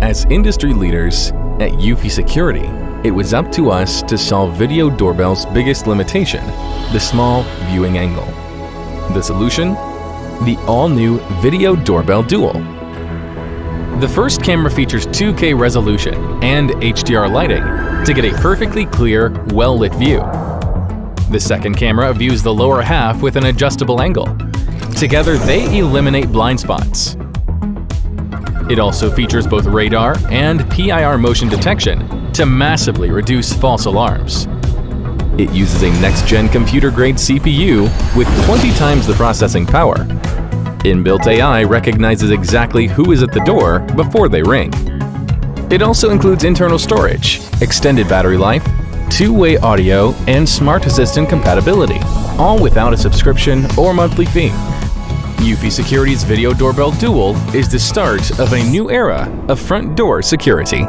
As industry leaders at Eufy Security, it was up to us to solve video doorbell's biggest limitation, the small viewing angle. The solution? The all-new Video Doorbell Dual. The first camera features 2K resolution and HDR lighting to get a perfectly clear, well-lit view. The second camera views the lower half with an adjustable angle. Together, they eliminate blind spots. It also features both radar and PIR motion detection to massively reduce false alarms. It uses a next-gen computer-grade CPU with 20 times the processing power. Inbuilt AI recognizes exactly who is at the door before they ring. It also includes internal storage, extended battery life, two-way audio, and smart assistant compatibility, all without a subscription or monthly fee. Eufy Security's Video Doorbell Dual is the start of a new era of front door security.